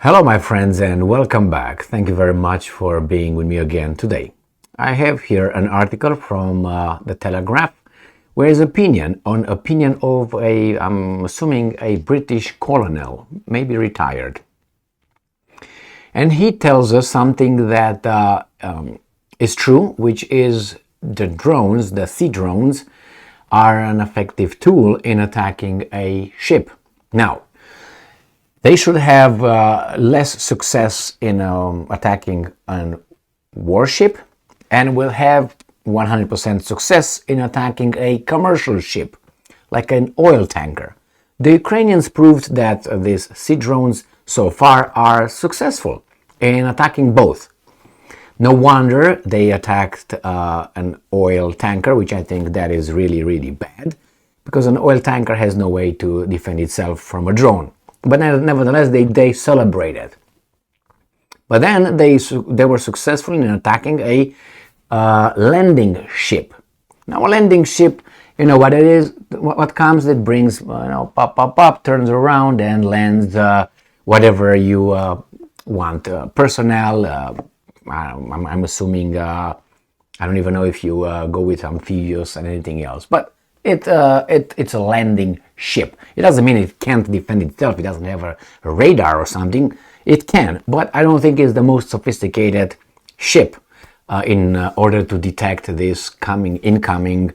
Hello, my friends, and welcome back. Thank you very much for being with me again today. I have here an article from the Telegraph, where his opinion of I'm assuming a British colonel, maybe retired. And he tells us something that is true, which is the sea drones, are an effective tool in attacking a ship. Now, they should have less success in attacking a warship and will have 100% success in attacking a commercial ship, like an oil tanker. The Ukrainians proved that these sea drones so far are successful in attacking both. No wonder they attacked an oil tanker, which I think that is really, really bad, because an oil tanker has no way to defend itself from a drone. But nevertheless, they celebrated. But then they were successful in attacking a landing ship. Now, a landing ship, you know what it is. What comes, it brings, pop, turns around and lands whatever you want. Personnel. I'm assuming. I don't even know if you go with amphibious and anything else, but it's a landing ship. It doesn't mean it can't defend itself. It doesn't have a radar or something. It can, but I don't think it's the most sophisticated ship in order to detect these incoming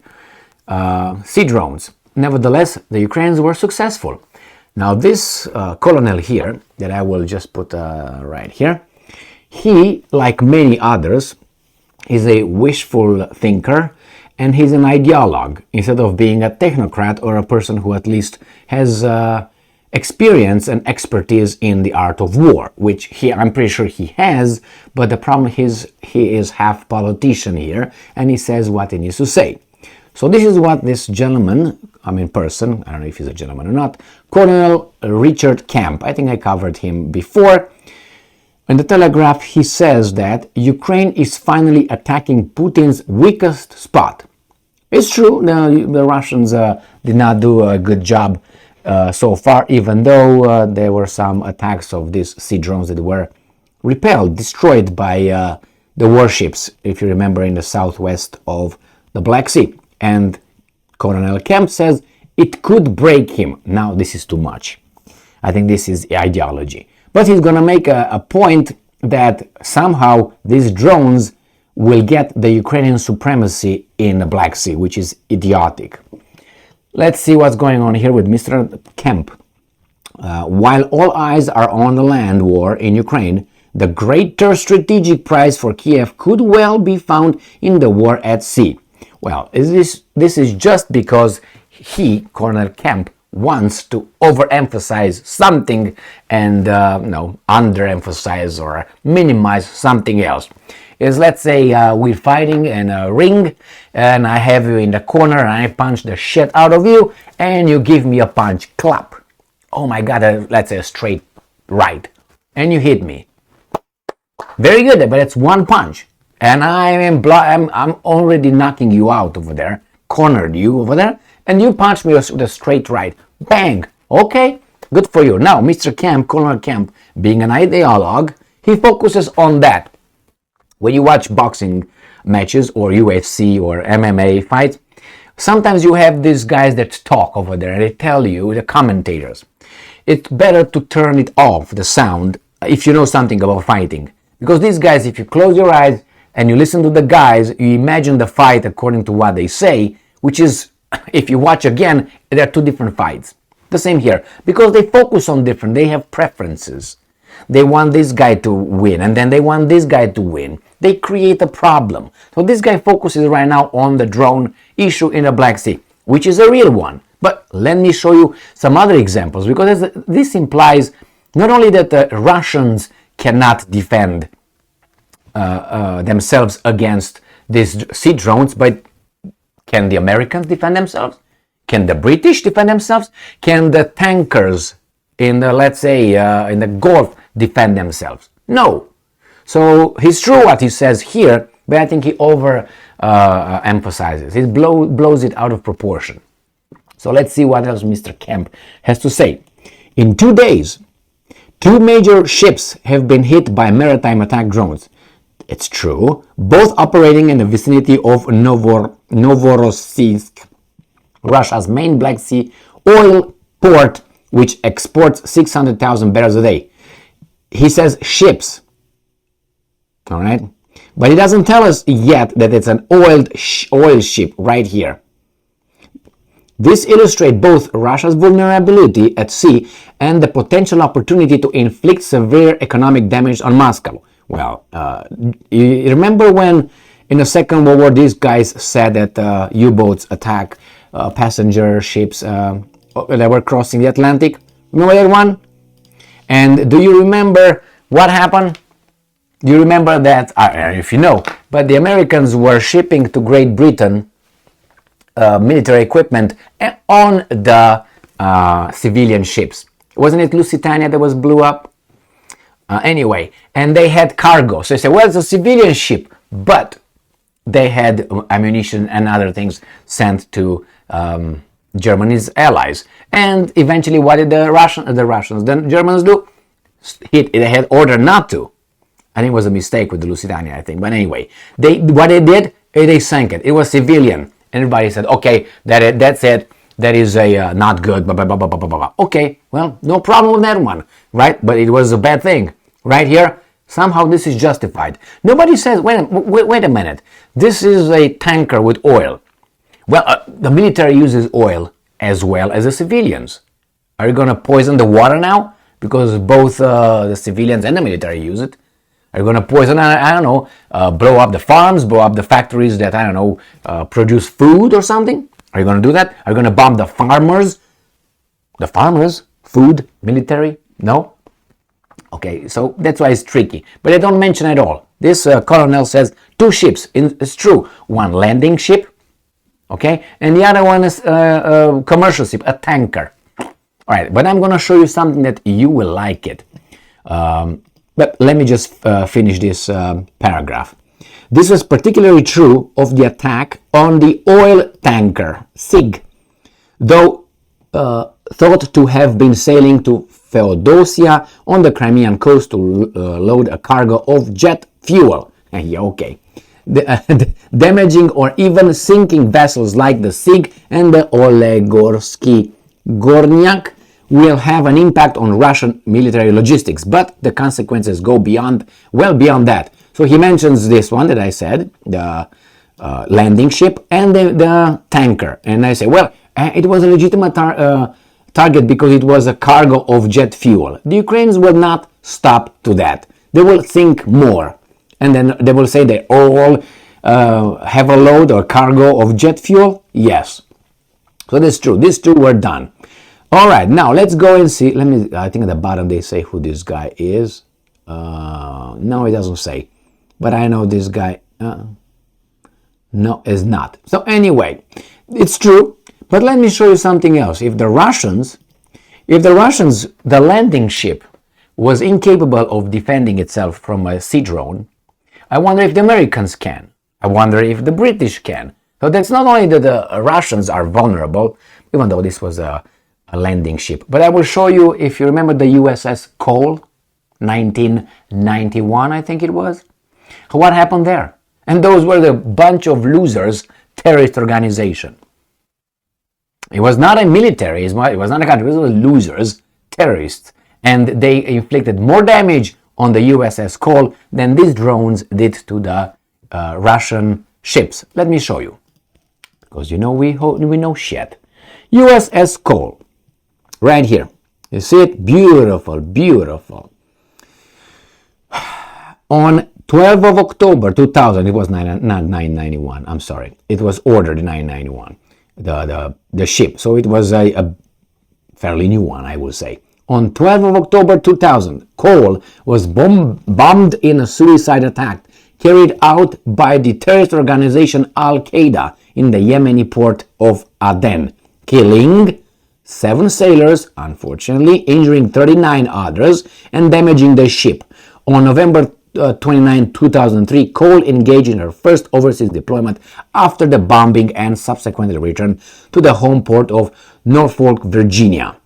sea drones. Nevertheless, the Ukrainians were successful. Now, this colonel here, that I will just put right here, he, like many others, is a wishful thinker, and he's an ideologue instead of being a technocrat or a person who at least has experience and expertise in the art of war, which I'm pretty sure he has, but the problem is he is half politician here, and he says what he needs to say. So this is what this gentleman, I don't know if he's a gentleman or not, Colonel Richard Kemp, I think I covered him before. In the Telegraph, he says that Ukraine is finally attacking Putin's weakest spot. It's true, the Russians did not do a good job so far, even though there were some attacks of these sea drones that were repelled, destroyed by the warships, if you remember, in the southwest of the Black Sea. And Colonel Kemp says it could break him. Now, this is too much. I think this is ideology. But he's going to make a point that somehow these drones will get the Ukrainian supremacy in the Black Sea, which is idiotic. Let's see what's going on here with Mr. Kemp. While all eyes are on the land war in Ukraine, the greater strategic prize for Kiev could well be found in the war at sea. Well, this is just because he, Colonel Kemp, wants to overemphasize something and underemphasize or minimize something else. Let's say we're fighting in a ring and I have you in the corner and I punch the shit out of you and you give me a punch, clap. Oh my god, let's say a straight right, and you hit me. Very good, but it's one punch and I'm already knocking you out over there, cornered you over there, and you punch me with a straight right. Bang! Okay, good for you. Now, Mr. Kemp, Colonel Kemp, being an ideologue, he focuses on that. When you watch boxing matches or UFC or MMA fights, sometimes you have these guys that talk over there and they tell you, the commentators, it's better to turn it off, the sound, if you know something about fighting. Because these guys, if you close your eyes and you listen to the guys, you imagine the fight according to what they say, which is, if you watch again, there are two different fights. The same here, because they focus on different, they have preferences. They want this guy to win, and then they want this guy to win. They create a problem. So this guy focuses right now on the drone issue in the Black Sea, which is a real one. But let me show you some other examples, because this implies not only that the Russians cannot defend themselves against these sea drones, but can the Americans defend themselves? Can the British defend themselves? Can the tankers in the, let's say, in the Gulf defend themselves? No. So it's true what he says here, but I think he emphasizes. He blows it out of proportion. So let's see what else Mr. Kemp has to say. In 2 days, Two major ships have been hit by maritime attack drones. It's true, both operating in the vicinity of Novorossiysk, Russia's main Black Sea oil port, which exports 600,000 barrels a day. He says ships, all right? But he doesn't tell us yet that it's an oil ship right here. This illustrates both Russia's vulnerability at sea and the potential opportunity to inflict severe economic damage on Moscow. Well, you remember when in the Second World War these guys said that U-boats attack passenger ships that were crossing the Atlantic? Remember that one? And do you remember what happened? Do you remember that, if you know, but the Americans were shipping to Great Britain military equipment on the civilian ships. Wasn't it Lusitania that was blew up? Anyway, and they had cargo. So they said, well, it's a civilian ship, but they had ammunition and other things sent to Germany's allies. And eventually, what did the Germans do? They had ordered not to. I think it was a mistake with the Lusitania, I think. But anyway, what they did, they sank it. It was civilian. Everybody said, okay, that's it. That is a not good. Blah, blah, blah, blah, blah, blah. Okay, well, no problem with that one, right? But it was a bad thing. Right here, somehow this is justified. Nobody says, wait a minute. This is a tanker with oil. Well, the military uses oil as well as the civilians. Are you going to poison the water now? Because both the civilians and the military use it. Are you going to poison, I don't know, blow up the farms, blow up the factories that, I don't know, produce food or something? Are you going to do that? Are you going to bomb the farmers? The farmers? Food? Military? No? Okay, so that's why it's tricky. But they don't mention at all. This colonel says two ships. It's true. One landing ship, okay? And the other one is a commercial ship, a tanker. All right, but I'm going to show you something that you will like it. But let me just finish this paragraph. This was particularly true of the attack on the oil tanker SIG, though thought to have been sailing to Feodosia on the Crimean coast to load a cargo of jet fuel. Yeah, okay. Damaging or even sinking vessels like the SIG and the Olegorsky Gornyak will have an impact on Russian military logistics, but the consequences go well beyond that. So he mentions this one that I said, the landing ship and the tanker. And I say, well, it was a legitimate target because it was a cargo of jet fuel. The Ukrainians will not stop to that. They will think more. And then they will say they all have a load or cargo of jet fuel. Yes. So that's true. These two were done. All right, now let's go and see. I think at the bottom they say who this guy is. No, it doesn't say. But I know this guy. No, is not. So anyway, it's true. But let me show you something else. If the Russians, the landing ship was incapable of defending itself from a sea drone, I wonder if the Americans can. I wonder if the British can. So that's not only that the Russians are vulnerable, even though this was a landing ship. But I will show you, if you remember the USS Cole, 1991, I think it was. What happened there? And those were the bunch of losers, terrorist organization. It was not a military, it was not a country, it was losers, terrorists. And they inflicted more damage on the USS Cole than these drones did to the Russian ships. Let me show you. Because you know we know shit. USS Cole. Right here. You see it? Beautiful, beautiful. On 12th of October 2000, it was not 991, I'm sorry. It was ordered in 991, the ship. So it was a fairly new one, I would say. On 12th of October 2000, Cole was bombed in a suicide attack carried out by the terrorist organization Al-Qaeda in the Yemeni port of Aden, killing 7 sailors, unfortunately, injuring 39 others, and damaging the ship. On November 29, 2003, Cole engaged in her first overseas deployment after the bombing and subsequent return to the home port of Norfolk, Virginia.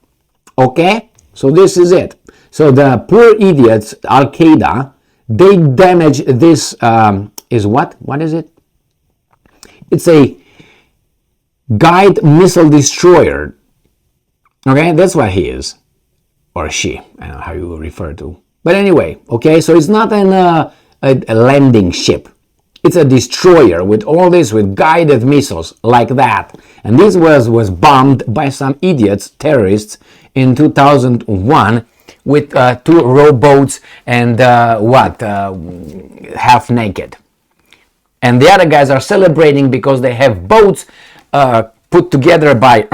Okay, so this is it. So the poor idiots, Al Qaeda, they damage this. Is what? What is it? It's a guide missile destroyer. Okay, that's what he is, or she. I don't know how you refer to. But anyway, okay. So it's not a landing ship. It's a destroyer with all this, with guided missiles like that. And this was bombed by some idiots, terrorists, in 2001 with 2 rowboats and half naked. And the other guys are celebrating because they have boats put together by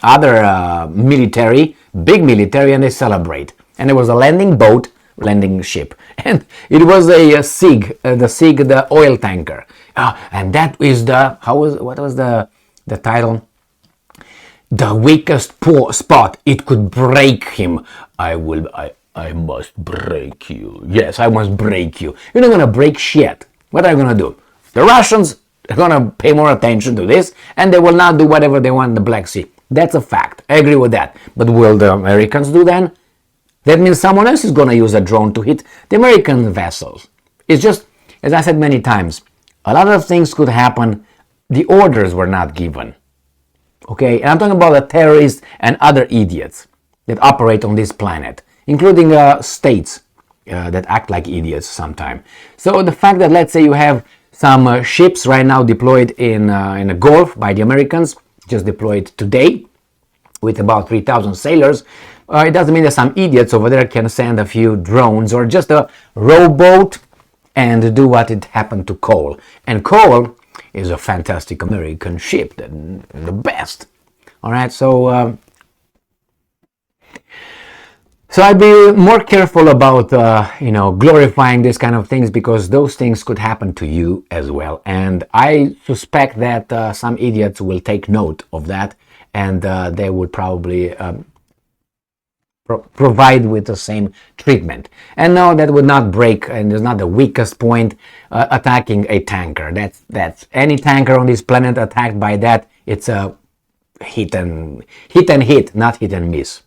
other military, big military, and they celebrate. And there was a landing ship, and it was a SIG, the oil tanker, and that is what was the title? The weakest spot. It could break him. I must break you. Yes, I must break you. You're not gonna break shit. What are you gonna do? The Russians are gonna pay more attention to this, and they will not do whatever they want in the Black Sea. That's a fact. I agree with that. But will the Americans do then? That means someone else is going to use a drone to hit the American vessels. It's just, as I said many times, a lot of things could happen. The orders were not given. Okay, and I'm talking about the terrorists and other idiots that operate on this planet, including states that act like idiots sometimes. So the fact that, let's say, you have some ships right now deployed in the Gulf by the Americans, just deployed today, with about 3,000 sailors, it doesn't mean that some idiots over there can send a few drones or just a rowboat and do what it happened to Cole. And Cole is a fantastic American ship, the best. All right, so I'd be more careful about glorifying these kind of things, because those things could happen to you as well. And I suspect that some idiots will take note of that, and they would probably provide with the same treatment. And no, that would not break, and it's not the weakest point attacking a tanker. That's any tanker on this planet attacked by that, it's a hit, not hit and miss.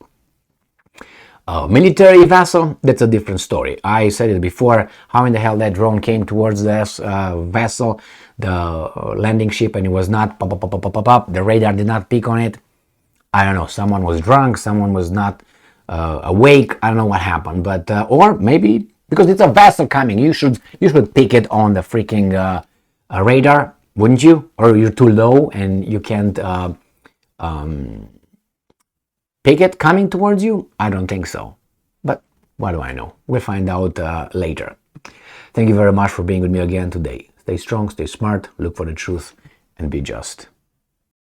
Military vessel, that's a different story. I said it before, how in the hell that drone came towards this vessel, the landing ship, and it was not pop, the radar did not pick on it. I don't know, someone was drunk, someone was not awake, I don't know what happened, but or maybe because it's a vessel coming, you should pick it on the freaking radar, wouldn't you? Or you're too low and you can't pick it coming towards you? I don't think so, but what do I know? We'll find out later. Thank you very much for being with me again today. Stay strong, stay smart, look for the truth, and be just.